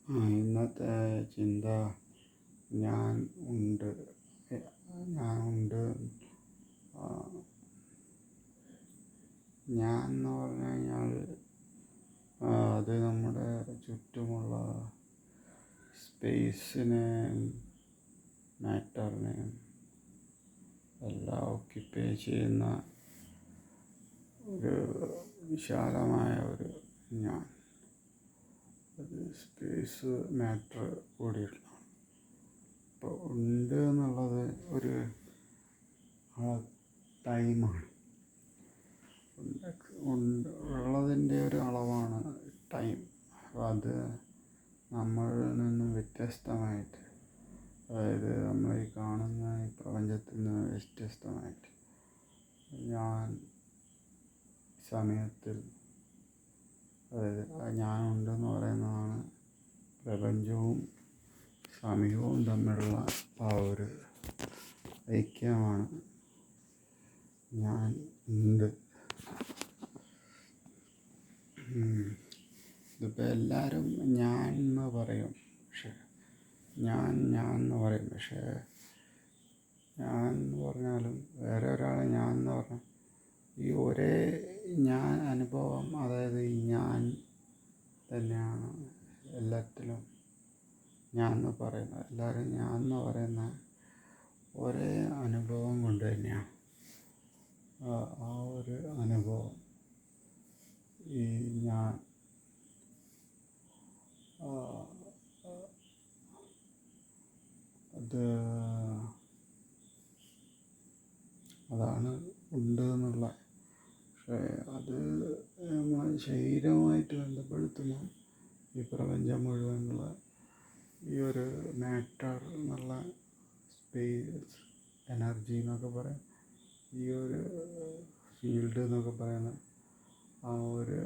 ഇന്നത്തെ ചിന്ത ഞാൻ ഉണ്ട്. ഞാനുണ്ട്. ഞാൻ എന്ന് പറഞ്ഞു കഴിഞ്ഞാൽ അത് നമ്മുടെ ചുറ്റുമുള്ള സ്പേസിനെയും മാറ്ററിനെയും എല്ലാം ഓക്യുപ്പൈ ചെയ്യുന്ന ഒരു വിശാലമായ ഒരു ഞാൻ. അത് സ്പേസ് മാറ്റർ കൂടിയിട്ടുള്ള. ഇപ്പോൾ ഉണ്ട് എന്നുള്ളത് ഒരു ടൈമാണ്. ഉള്ളതിൻ്റെ ഒരു അളവാണ് ടൈം. അപ്പോൾ അത് നമ്മളിൽ നിന്നും വ്യത്യസ്തമായിട്ട്, അതായത് നമ്മൾ ഈ കാണുന്ന ഈ പ്രപഞ്ചത്തിൽ നിന്ന് വ്യത്യസ്തമായിട്ട് ഞാൻ സമയത്തിൽ, അതായത് ഞാനുണ്ടെന്ന് പറയുന്നതാണ് പ്രപഞ്ചവും സമയവും തമ്മിലുള്ള ആ ഒരു ഐക്യമാണ് ഞാൻ ഉണ്ട്. ഇതിപ്പോൾ എല്ലാവരും ഞാൻ എന്ന് പറയും, പക്ഷെ ഞാൻ എന്ന് പറയും. പക്ഷേ ഞാൻ എന്ന് പറഞ്ഞാലും വേറെ ഒരാൾ ഞാൻ എന്ന് പറഞ്ഞാൽ ഈ ഒരേ ഞാൻ അനുഭവം, അതായത് ഈ ഞാൻ തന്നെയാണ് എല്ലാത്തിലും ഞാൻ എന്ന് പറയുന്നത്. എല്ലാവരും ഞാൻ എന്ന് പറയുന്ന ഒരേ അനുഭവം കൊണ്ട് തന്നെയാണ്. ആ ഒരു അനുഭവം ഈ ഞാൻ അതാണ് ഉണ്ട് എന്നുള്ള. പക്ഷേ അത് നമ്മൾ ശരീരവുമായിട്ട് ബന്ധപ്പെടുത്തുമ്പോൾ ഈ പ്രപഞ്ചം മുഴുവനുള്ള ഈ ഒരു മാറ്റർ എന്നുള്ള സ്പേസ് എനർജി എന്നൊക്കെ പറയാം, ഈ ഒരു ഫീൽഡ് എന്നൊക്കെ പറയുന്ന ആ ഒരു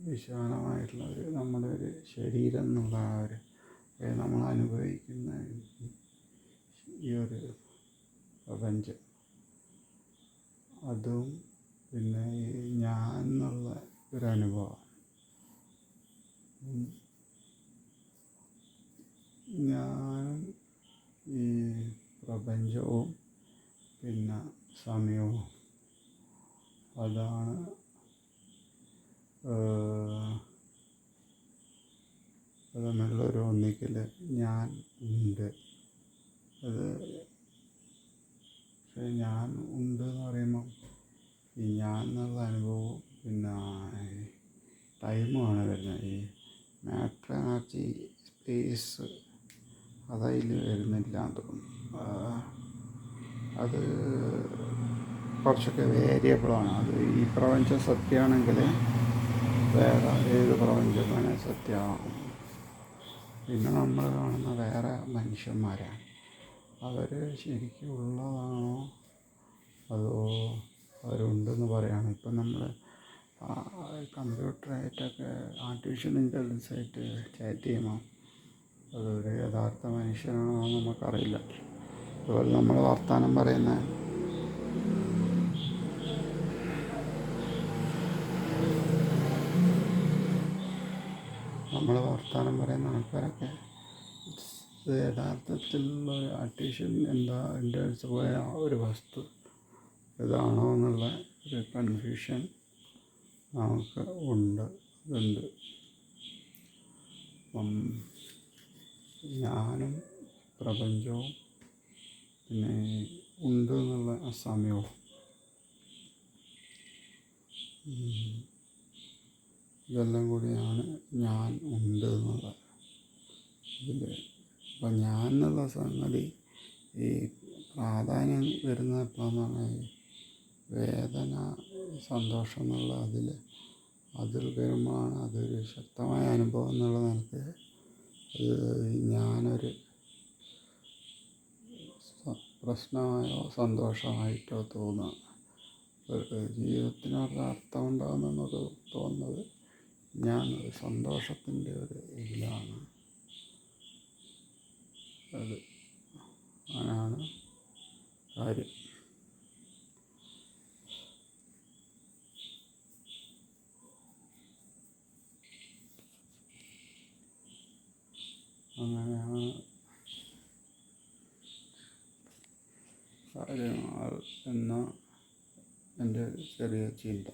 വിശാലമായിട്ടുള്ള ഒരു നമ്മുടെ ഒരു ശരീരം എന്നുള്ള ആ ഒരു നമ്മൾ അനുഭവിക്കുന്ന ഈ ഒരു പ്രപഞ്ചം, അതും പിന്നെ ഈ ഞാൻ എന്നുള്ള ഒരു അനുഭവം, ഞാനും ഈ പ്രപഞ്ചവും പിന്നെ സമയവും, അതാണ് അത് തമ്മിലുള്ളൊരു ഒന്നിക്കൽ ഞാൻ ഉണ്ട്. അത് പക്ഷേ ഞാൻ ഉണ്ട് എന്ന് പറയുമ്പം ഈ ഞാൻ എന്നുള്ള അനുഭവവും പിന്നെ ടൈമുമാണ് വരുന്നത്. ഈ മാറ്റർ എനർജി സ്പേസ് അതതിൽ വരുന്നില്ല എന്ന് തോന്നുന്നു. അത് കുറച്ചൊക്കെ വേരിയബിളാണ്. അത് ഈ പ്രപഞ്ചം സത്യമാണെങ്കിൽ വേറെ ഏത് പ്രപഞ്ചം വേണേൽ സത്യമാകും. പിന്നെ നമ്മൾ കാണുന്ന വേറെ മനുഷ്യന്മാരാണ്. അവർ ശരിക്കും ഉള്ളതാണോ അതോ അവരുണ്ടെന്ന് പറയാണ്. ഇപ്പം നമ്മൾ കമ്പ്യൂട്ടറായിട്ടൊക്കെ ആർട്ടിഫിഷ്യൽ ഇൻ്റലിജൻസായിട്ട് ചാറ്റ് ചെയ്യുമ്പോൾ അതൊരു യഥാർത്ഥ മനുഷ്യനാണോ എന്ന് നമുക്കറിയില്ല. അതുപോലെ നമ്മൾ വർത്തമാനം പറയുന്ന ആൾക്കാരൊക്കെ ഇത് യഥാർത്ഥത്തിലുള്ള ഒരു ആർട്ടിഫിഷ്യൽ ഇൻ്റലിജൻസ് പോയ ഒരു വസ്തു ഇതാണോ എന്നുള്ള ഒരു കൺഫ്യൂഷൻ നമുക്ക് ഇതുണ്ട്. അപ്പം ഞാനും പ്രപഞ്ചവും പിന്നെ ഉണ്ട് എന്നുള്ള സമയവും ഇതെല്ലാം കൂടിയാണ് ഞാൻ ഉണ്ട് എന്നുള്ളത്. ഇതിൽ ഇപ്പം ഞാൻ എന്നുള്ള സംഗതി ഈ പ്രാധാന്യം വരുന്നത് എപ്പോഴാന്ന് പറഞ്ഞാൽ വേദന സന്തോഷം എന്നുള്ള അതിൽ വരുമ്പോഴാണ് അതൊരു ശക്തമായ അനുഭവം എന്നുള്ളത് എനിക്ക് ഞാനൊരു പ്രശ്നമായോ സന്തോഷമായിട്ടോ തോന്നുക. ജീവിതത്തിനൊരു അർത്ഥമുണ്ടാകുമെന്നൊക്കെ തോന്നുന്നത് ഞാൻ സന്തോഷത്തിൻ്റെ ഒരു ഇതിലാണ്. അത് അങ്ങനെയാണ് കാര്യം. അങ്ങനെയാണ് കാര്യങ്ങൾ എന്ന എൻ്റെ ചെറിയ ചിന്ത.